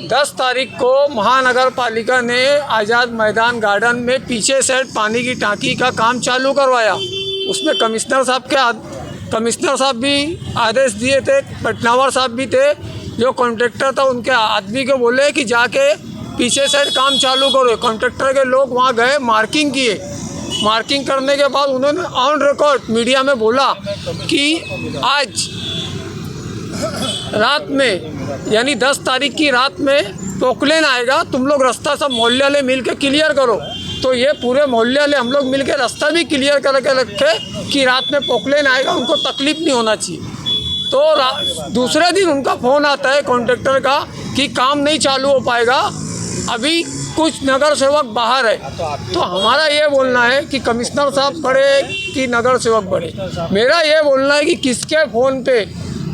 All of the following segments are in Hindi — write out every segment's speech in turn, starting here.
10 तारीख को महानगर पालिका ने आज़ाद मैदान गार्डन में पीछे से पानी की टांकी का काम चालू करवाया। उसमें कमिश्नर साहब भी आदेश दिए थे, पटनावर साहब भी थे, जो कॉन्ट्रैक्टर था उनके आदमी को बोले कि जाके पीछे साइड काम चालू करो। कॉन्ट्रैक्टर के लोग वहाँ गए, मार्किंग किए। मार्किंग करने के बाद उन्होंने ऑन रिकॉर्ड मीडिया में बोला कि आज रात में यानी 10 तारीख की रात में पोकलेन आएगा, तुम लोग रास्ता सब मोहल्ले वाले मिल के क्लियर करो। तो ये पूरे मोहल्ले वाले हम लोग मिल के रास्ता भी क्लियर करके रखे कि रात में पोकलेन आएगा, उनको तकलीफ़ नहीं होना चाहिए। तो दूसरे दिन उनका फ़ोन आता है कॉन्ट्रैक्टर का कि काम नहीं चालू हो पाएगा, अभी कुछ नगर सेवक बाहर है। तो हमारा ये बोलना है कि कमिश्नर साहब बड़े कि नगर सेवक बड़े, मेरा ये बोलना है कि किसके फ़ोन पे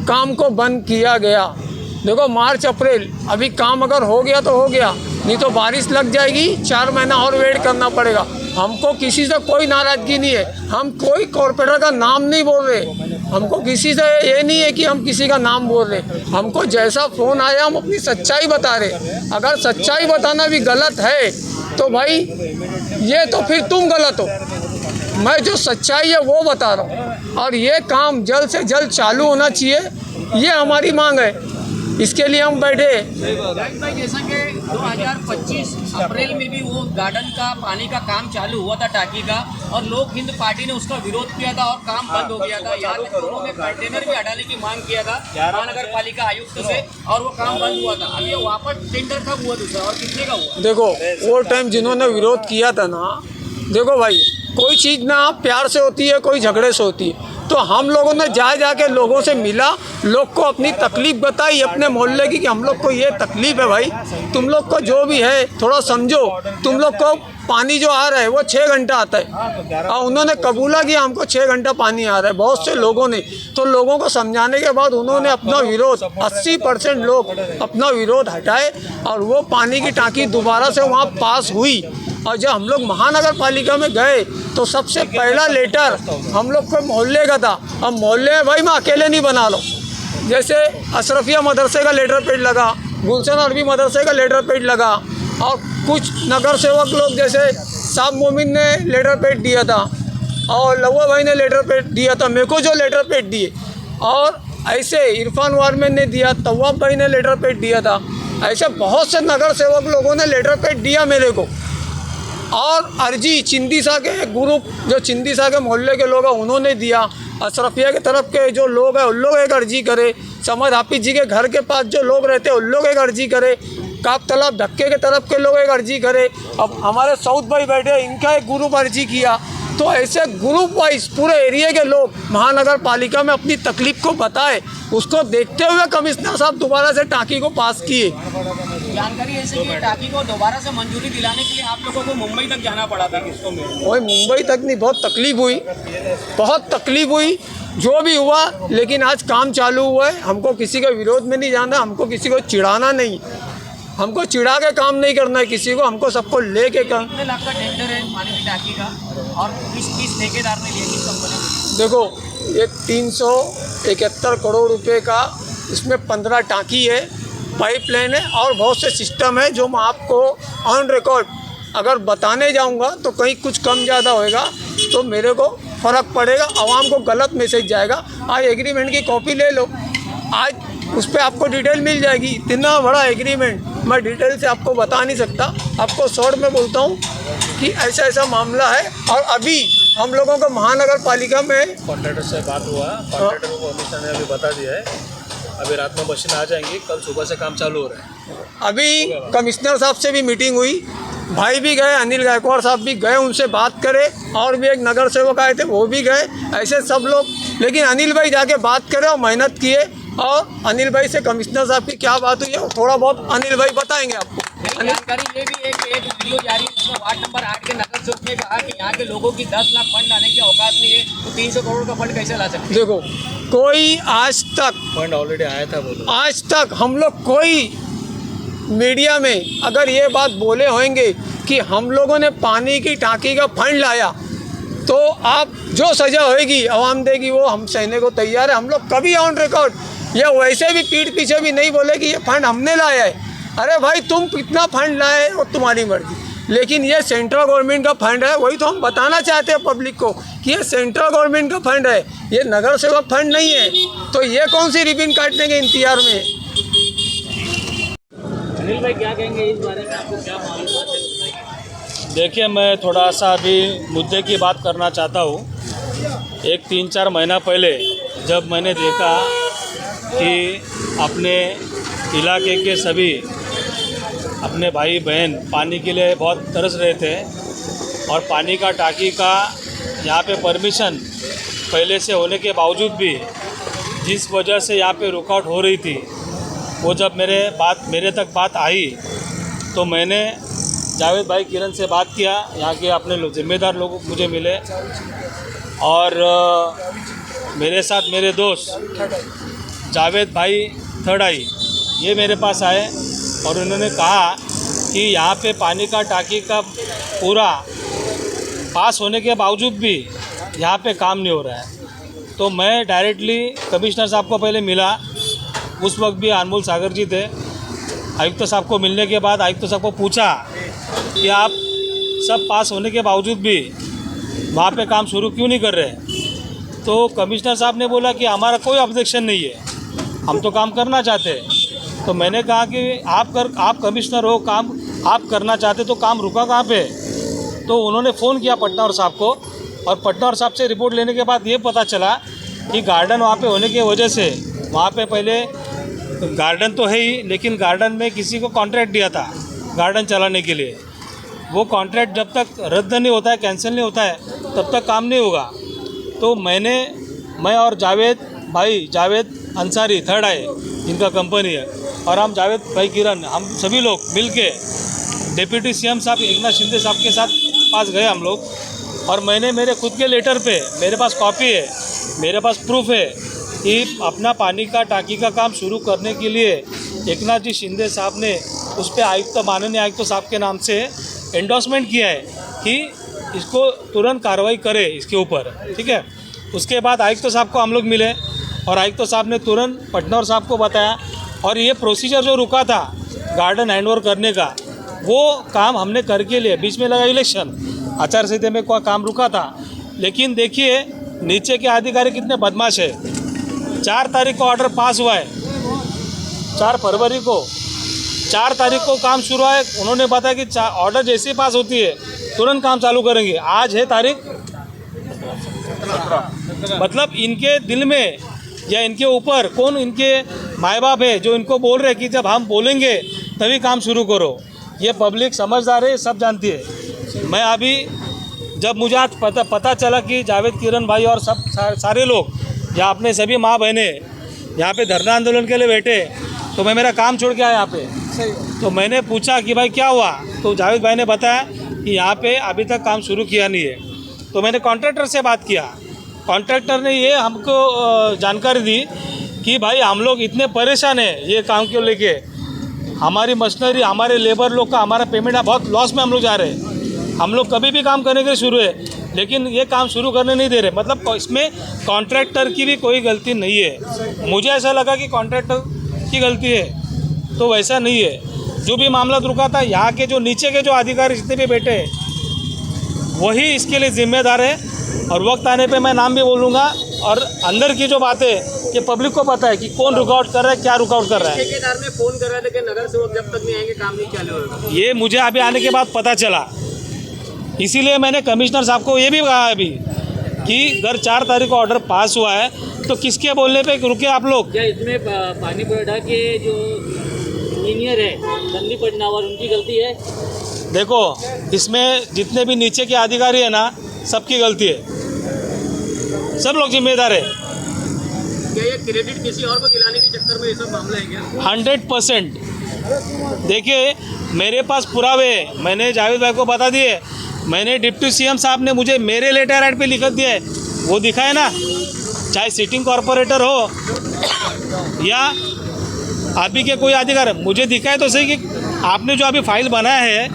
काम को बंद किया गया। देखो मार्च अप्रैल अभी काम अगर हो गया तो हो गया, नहीं तो बारिश लग जाएगी, 4 महीना और वेट करना पड़ेगा। हमको किसी से कोई नाराज़गी नहीं है, हम कोई कॉरपोरेटर का नाम नहीं बोल रहे, हमको किसी से ये नहीं है कि हम किसी का नाम बोल रहे। हमको जैसा फ़ोन आया हम अपनी सच्चाई बता रहे। अगर सच्चाई बताना भी गलत है तो भाई ये तो फिर तुम गलत हो, मैं जो सच्चाई है वो बता रहा हूँ। और ये काम जल्द से जल्द चालू होना चाहिए, ये हमारी मांग है, इसके लिए हम बैठे। भाई जैसा कि 2025 अप्रैल में भी वो गार्डन का पानी का काम चालू हुआ था टाकी का, और लोक हिंद पार्टी ने उसका विरोध किया था और काम बंद हो गया था। यहाँ तक उन्होंने कंटेनर भी हटाने की मांग किया था महानगर पालिका आयुक्त से, और वो काम बंद हुआ था। अब ये वापस टेंडर कब हुआ दूसरा और कितने का हुआ? देखो वो टाइम जिन्होंने विरोध किया था ना, देखो भाई कोई चीज़ ना प्यार से होती है, कोई झगड़े से होती है। तो हम लोगों ने जाके लोगों से मिला, लोग को अपनी तकलीफ़ बताई अपने मोहल्ले की कि हम लोग को ये तकलीफ़ है भाई, तुम लोग को जो भी है थोड़ा समझो। तुम लोग को पानी जो आ रहा है वो 6 घंटा आता है, और उन्होंने कबूला कि हमको 6 घंटा पानी आ रहा है बहुत से लोगों ने। तो लोगों को समझाने के बाद उन्होंने अपना विरोध 80% लोग अपना विरोध हटाए, और वो पानी की टांकी दोबारा से वहाँ पास हुई। और जब हम लोग महानगर पालिका में गए तो सबसे पहला लेटर हम लोग को मोहल्ले का था। अब मोहल्ले में भाई मैं अकेले नहीं बना लो, जैसे अशरफिया मदरसे का लेटर पेड लगा, गुलशन अरबी मदरसे का लेटर पेड लगा, और कुछ नगर सेवक लोग जैसे साहब मोमिन ने लेटर पेड दिया था, और लव्वा भाई ने लेटर पेड दिया था, मेरे को जो लेटर पेड दिए, और ऐसे इरफान वारमैन ने दिया, तवाब भाई ने लेटर पेड दिया था। ऐसे बहुत से नगर सेवक लोगों ने लेटर पेड दिया मेरे को। और अर्जी चिंदीसा के ग्रुप, जो चिंदीसा के मोहल्ले के लोग हैं उन्होंने दिया, अशरफिया के तरफ के जो लोग हैं उन लोग एक अर्जी करे, समद हाफिज जी के घर के पास जो लोग रहते हैं उन लोग एक अर्जी करे, काप तालाब धक्के के तरफ के लोग एक अर्जी करे, अब हमारे साउथ भाई बैठे इनका एक ग्रुप अर्जी किया। तो ऐसे ग्रुप वाइज पूरे एरिया के लोग महानगर पालिका में अपनी तकलीफ़ को बताए, उसको देखते हुए कमिश्नर साहब दोबारा से टांकी को पास किए। जानकारी ऐसे कि टाकी को दोबारा से मंजूरी दिलाने के लिए आप लोगों को मुंबई तक जाना पड़ा था। किसको वही मुंबई तक नहीं, बहुत तकलीफ़ हुई जो भी हुआ, लेकिन आज काम चालू हुआ है। हमको किसी के विरोध में नहीं जाना, हमको किसी को चिढ़ाना नहीं, हमको चिढ़ा के काम नहीं करना है किसी को, हमको सबको ले के काम। कितने लाख का टेंडर है पानी की टाकी का, और किस ठेकेदार ने लिया, किस कंपनी? देखो ये 371 करोड़ रुपए का, इसमें 15 टांकी है, पाइपलाइन है, और बहुत से सिस्टम है जो मैं आपको ऑन रिकॉर्ड अगर बताने जाऊंगा तो कहीं कुछ कम ज़्यादा होएगा तो मेरे को फ़र्क पड़ेगा, आवाम को गलत मैसेज जाएगा। आज एग्रीमेंट की कॉपी ले लो, आज उस पर आपको डिटेल मिल जाएगी। इतना बड़ा एग्रीमेंट मैं डिटेल से आपको बता नहीं सकता, आपको शॉर्ट में बोलता हूँ कि ऐसा ऐसा मामला है। और अभी हम लोगों को महानगर पालिका में कॉन्ट्रैक्टर से बात हुआ, कॉन्ट्रैक्टर को कमिश्नर ने अभी बता दिया है, अभी रात में मशीन आ जाएंगी, कल सुबह से काम चालू हो रहा है। अभी कमिश्नर साहब से भी मीटिंग हुई, भाई भी गए, अनिल गायकवाड़ साहब भी गए, उनसे बात करे, और भी एक नगर सेवक आए थे वो भी गए, ऐसे सब लोग। लेकिन अनिल भाई जाके बात करे और मेहनत किए, और अनिल भाई से कमिश्नर साहब की क्या बात हुई है थोड़ा बहुत अनिल भाई बताएंगे आपको। जानकारी ये भी है कि एक वीडियो जारी है जिसमें वार्ड नंबर 8 के नगर सेवक ने कहा कि यहाँ के लोगों की 10 लाख फंड लाने की औकात नहीं है, तो 300 करोड़ का फंड कैसे ला सकते हैं? देखो कोई आज तक फंड ऑलरेडी आया था, बोलो आज तक हम लोग कोई मीडिया में अगर ये बात बोले होंगे कि हम लोगों ने पानी की टांकी का फंड लाया, तो आप जो सज़ा होएगी आवाम देगी वो हम सहने को तैयार है। हम लोग कभी ऑन रिकॉर्ड या वैसे भी पीठ पीछे भी नहीं बोले कि ये फंड हमने लाया है। अरे भाई तुम कितना फंड लाए वो तुम्हारी मर्जी, लेकिन ये सेंट्रल गवर्नमेंट का फंड है। वही तो हम बताना चाहते हैं पब्लिक को कि ये सेंट्रल गवर्नमेंट का फंड है, ये नगर सेवक फंड नहीं है। तो ये कौन सी रिबन काटने के इंतजार में। अनिल भाई क्या कहेंगे इस बारे में, आपको क्या मालूम है? देखिए, मैं थोड़ा सा अभी मुद्दे की बात करना चाहता हूँ। एक 3-4 महीना पहले जब मैंने देखा कि अपने इलाके के सभी अपने भाई बहन पानी के लिए बहुत तरस रहे थे और पानी का टांकी का यहाँ पे परमिशन पहले से होने के बावजूद भी जिस वजह से यहाँ पे रुकावट हो रही थी, वो जब मेरे तक बात आई तो मैंने जावेद भाई किरण से बात किया। यहाँ के अपने ज़िम्मेदार लोग मुझे मिले और मेरे साथ मेरे दोस्त जावेद भाई थर्ड आई ये मेरे पास आए और उन्होंने कहा कि यहाँ पे पानी का टांकी का पूरा पास होने के बावजूद भी यहाँ पे काम नहीं हो रहा है। तो मैं डायरेक्टली कमिश्नर साहब को पहले मिला, उस वक्त भी अनमोल सागर जी थे। आयुक्त साहब को मिलने के बाद आयुक्त साहब को पूछा कि आप सब पास होने के बावजूद भी वहाँ पे काम शुरू क्यों नहीं कर रहे। तो कमिश्नर साहब ने बोला कि हमारा कोई ऑब्जेक्शन नहीं है, हम तो काम करना चाहते हैं। तो मैंने कहा कि आप कमिश्नर हो, काम आप करना चाहते तो काम रुका कहाँ पे। तो उन्होंने फ़ोन किया पटनौर साहब को और पटनौर साहब से रिपोर्ट लेने के बाद ये पता चला कि गार्डन वहाँ पे होने की वजह से वहाँ पे पहले गार्डन तो है ही, लेकिन गार्डन में किसी को कॉन्ट्रैक्ट दिया था गार्डन चलाने के लिए। वो कॉन्ट्रैक्ट जब तक रद्द नहीं होता है, कैंसिल नहीं होता है, तब तक काम नहीं होगा। तो मैं और जावेद अंसारी थर्ड आए, इनका कंपनी है, और हम जावेद भाई किरण, हम सभी लोग मिलके डिप्टी सीएम साहब एकनाथ शिंदे साहब के साथ पास गए हम लोग। और मैंने मेरे खुद के लेटर पे, मेरे पास कॉपी है, मेरे पास प्रूफ है कि अपना पानी का टांकी का काम शुरू करने के लिए एकनाथ जी शिंदे साहब ने उस पर माननीय आयुक्त साहब के नाम से एंडोर्समेंट किया है कि इसको तुरंत कार्रवाई करे इसके ऊपर, ठीक है। उसके बाद आयुक्त साहब को हम लोग मिले और आयुक्त साहब ने तुरंत पटनौर साहब को बताया और ये प्रोसीजर जो रुका था गार्डन हैंडओवर करने का, वो काम हमने करके लिए। बीच में लगा इलेक्शन, आचार संहिता में कोई काम रुका था। लेकिन देखिए नीचे के अधिकारी कितने बदमाश है। 4 तारीख को ऑर्डर पास हुआ है, 4 फरवरी को 4 तारीख को काम शुरू है। उन्होंने बताया कि ऑर्डर जैसे ही पास होती है तुरंत काम चालू करेंगे। आज है तारीख 17। मतलब इनके दिल में या इनके ऊपर कौन इनके माँ बाप है जो इनको बोल रहे हैं कि जब हम बोलेंगे तभी काम शुरू करो। ये पब्लिक समझदार है, सब जानती है। मैं अभी जब मुझे आज पता चला कि जावेद किरण भाई और सब सारे लोग या अपने सभी माँ बहनें यहाँ पे धरना आंदोलन के लिए बैठे, तो मैं मेरा काम छोड़ के आया यहाँ पे। तो मैंने पूछा कि भाई क्या हुआ, तो जावेद भाई ने बताया कि यहाँ पे अभी तक काम शुरू किया नहीं है। तो मैंने कॉन्ट्रैक्टर से बात किया, कॉन्ट्रैक्टर ने ये हमको जानकारी दी कि भाई हम लोग इतने परेशान हैं ये काम को लेके, हमारी मशीनरी, हमारे लेबर लोग का हमारा पेमेंट बहुत लॉस में हम लोग जा रहे हैं। हम लोग कभी भी काम करने के लिए शुरू है, लेकिन ये काम शुरू करने नहीं दे रहे। मतलब इसमें कॉन्ट्रैक्टर की भी कोई गलती नहीं है। मुझे ऐसा लगा कि कॉन्ट्रैक्टर की गलती है, तो वैसा नहीं है। जो भी मामला रुका था, यहाँ के जो नीचे के जो अधिकारी जितने भी बैठे हैं वही इसके लिए जिम्मेदार है। और वक्त आने पे मैं नाम भी बोलूँगा। और अंदर की जो बातें ये पब्लिक को पता है कि कौन रुकावट कर रहा है, क्या रुकावट कर रहा है। ठेकेदार में फोन कर रहे थे कि नगर सेवक जब तक नहीं आएंगे काम नहीं चालू होगा। ये मुझे अभी आने के बाद पता चला, इसीलिए मैंने कमिश्नर साहब को ये भी कहा अभी कि अगर 4 तारीख को ऑर्डर पास हुआ है तो किसके बोलने पे रुके आप लोग। क्या इसमें पानी पुरवठा के जो इंजीनियर है गंदी पटनावर, उनकी गलती है? देखो, इसमें जितने भी नीचे के अधिकारी है ना, सबकी गलती है, सब लोग जिम्मेदार है। क्या ये क्रेडिट किसी और को दिलाने के चक्कर में ये सब मामला है क्या? 100%। देखिए मेरे पास पुरावे है, मैंने जावेद भाई को बता दिए। मैंने डिप्टी सीएम साहब ने मुझे मेरे लेटर हेड पे लिख दिया है, वो दिखाए ना, चाहे सिटिंग कॉरपोरेटर हो या आप ही के कोई अधिकार, मुझे दिखाए तो सही कि आपने जो अभी फाइल बनाया है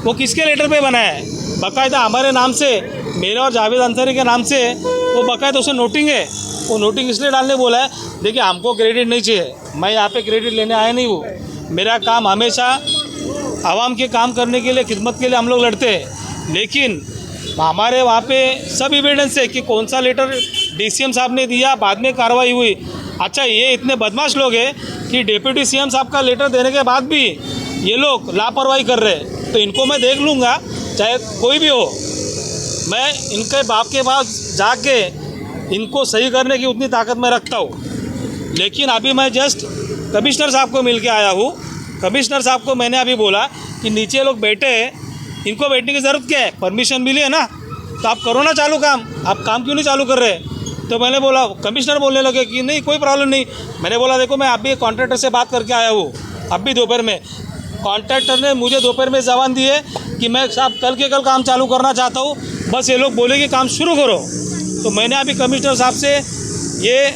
वो किसके लेटर पे बनाया है। बाकायदा हमारे नाम से, मेरे और जावेद अंसारी के नाम से वो बाकायदा उसे नोटिंग है। वो नोटिंग इसलिए डालने बोला है। देखिए हमको क्रेडिट नहीं चाहिए, मैं यहाँ पे क्रेडिट लेने आया नहीं हूँ। मेरा काम हमेशा आवाम के काम करने के लिए, खिदमत के लिए हम लोग लड़ते हैं, लेकिन हमारे वहाँ पे सब एविडेंस है कि कौन सा लेटर डीसीएम साहब ने दिया, बाद में कार्रवाई हुई। अच्छा, ये इतने बदमाश लोग हैं कि डिप्टी सीएम साहब का लेटर देने के बाद भी ये लोग लापरवाही कर रहे हैं, तो इनको मैं देख लूँगा, चाहे कोई भी हो। मैं इनके बाप के पास जाके इनको सही करने की उतनी ताकत मैं रखता हूँ। लेकिन अभी मैं जस्ट कमिश्नर साहब को मिल के आया हूँ। कमिश्नर साहब को मैंने अभी बोला कि नीचे लोग बैठे हैं, इनको बैठने की ज़रूरत क्या है, परमिशन मिली है ना, तो आप करो ना चालू काम, आप काम क्यों नहीं चालू कर रहे? तो मैंने बोला, कमिश्नर बोलने लगे कि नहीं कोई प्रॉब्लम नहीं। मैंने बोला देखो, मैं अभी कॉन्ट्रैक्टर से बात करके आया हूँ, अभी दोपहर में। कॉन्ट्रैक्टर ने मुझे दोपहर में जबान दी है कि मैं साहब कल के कल काम चालू करना चाहता हूँ, बस ये लोग बोले कि काम शुरू करो। तो मैंने अभी कमिश्नर साहब से ये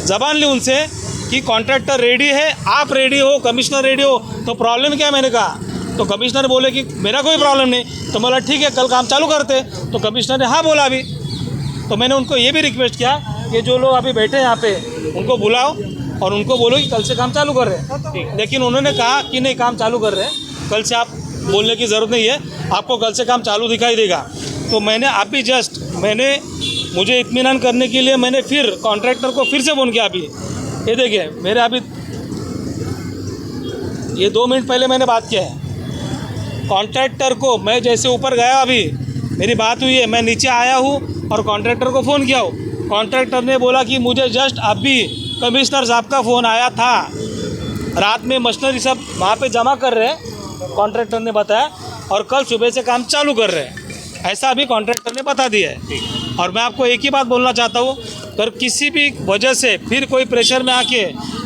जबान ली उनसे कि कॉन्ट्रैक्टर रेडी है, आप रेडी हो, कमिश्नर रेडी हो, तो प्रॉब्लम क्या है? मैंने कहा। तो कमिश्नर बोले कि मेरा कोई प्रॉब्लम नहीं। तो बोला ठीक है, कल काम चालू करते। तो कमिश्नर ने हाँ बोला अभी। तो मैंने उनको ये भी रिक्वेस्ट किया कि जो लोग अभी बैठे हैं यहाँ पे, उनको बुलाओ और उनको बोलो कि कल से काम चालू कर रहे हैं। लेकिन उन्होंने कहा कि नहीं, काम चालू कर रहे हैं, कल से आप बोलने की ज़रूरत नहीं है, आपको कल से काम चालू दिखाई देगा। तो मैंने अभी जस्ट मुझे इत्मीनान करने के लिए मैंने फिर कॉन्ट्रैक्टर को फिर से फ़ोन किया। अभी ये देखिए, मेरे अभी ये 2 मिनट पहले मैंने बात किया है कॉन्ट्रैक्टर को। मैं जैसे ऊपर गया, अभी मेरी बात हुई है, मैं नीचे आया हूँ और कॉन्ट्रैक्टर को फ़ोन किया हूँ। कॉन्ट्रैक्टर ने बोला कि मुझे जस्ट अभी कमिश्नर साहब का फ़ोन आया था, रात में मशीनरी सब वहाँ पे जमा कर रहे हैं, कॉन्ट्रैक्टर ने बताया, और कल सुबह से काम चालू कर रहे हैं, ऐसा अभी कॉन्ट्रैक्टर ने बता दिया है। और मैं आपको एक ही बात बोलना चाहता हूँ, अगर किसी भी वजह से फिर कोई प्रेशर में आके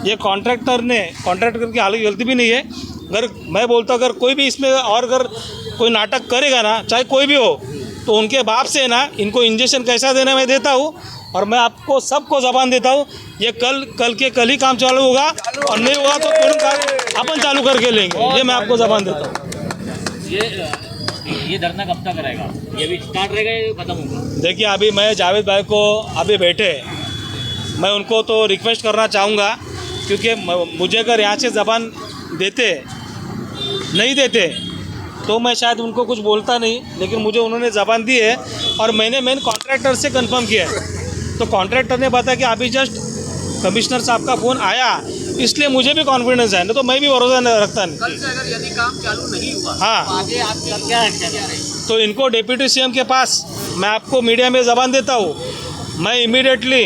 ये कॉन्ट्रैक्टर की हालत गलती भी नहीं है, अगर मैं बोलता अगर कोई भी इसमें और अगर कोई नाटक करेगा ना, चाहे कोई भी हो, तो उनके बाप से ना इनको इंजेक्शन कैसा देना मैं देता हूँ। और मैं आपको सबको जबान देता हूँ, ये कल के कल ही काम चालू होगा, और नहीं होगा तो तुरंत अपन चालू करके लेंगे, ये मैं आपको जबान देता हूँ। ये धरना कब तक रहेगा? ये भी स्टार्ट रहेगा, ये खत्म होगा? देखिए, अभी मैं जावेद भाई को अभी बैठे, मैं उनको तो रिक्वेस्ट करना चाहूँगा, क्योंकि मुझे अगर यहाँ से ज़बान नहीं देते तो मैं शायद उनको कुछ बोलता नहीं, लेकिन मुझे उन्होंने ज़बान दी है और मैंने मेन कॉन्ट्रैक्टर से कंफर्म किया है। तो कॉन्ट्रैक्टर ने बताया कि अभी जस्ट कमिश्नर साहब का फ़ोन आया, इसलिए मुझे भी कॉन्फिडेंस है, नहीं तो मैं भी भरोसा रखता नहीं। कल से अगर यदि काम चालू नहीं हुआ, हाँ, तो आगे आपका क्या रहेगा? तो इनको डिप्टी सीएम के पास मैं आपको मीडिया में ज़बान देता हूँ, मैं इमीडिएटली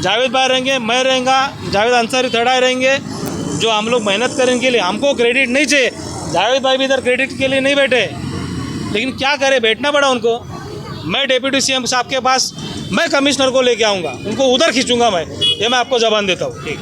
जावेद भाई रहेंगे, मैं रहेंगा, जावेद अंसारी थर्ड आई रहेंगे, जो हम लोग मेहनत करें के लिए हमको क्रेडिट नहीं चाहिए। जावेद भाई भी इधर क्रेडिट के लिए नहीं बैठे, लेकिन क्या करें, बैठना पड़ा उनको। मैं डिप्टी सीएम साहब के पास मैं कमिश्नर को लेके आऊँगा, उनको उधर खींचूंगा मैं, ये मैं आपको ज़बान देता हूँ। ठीक।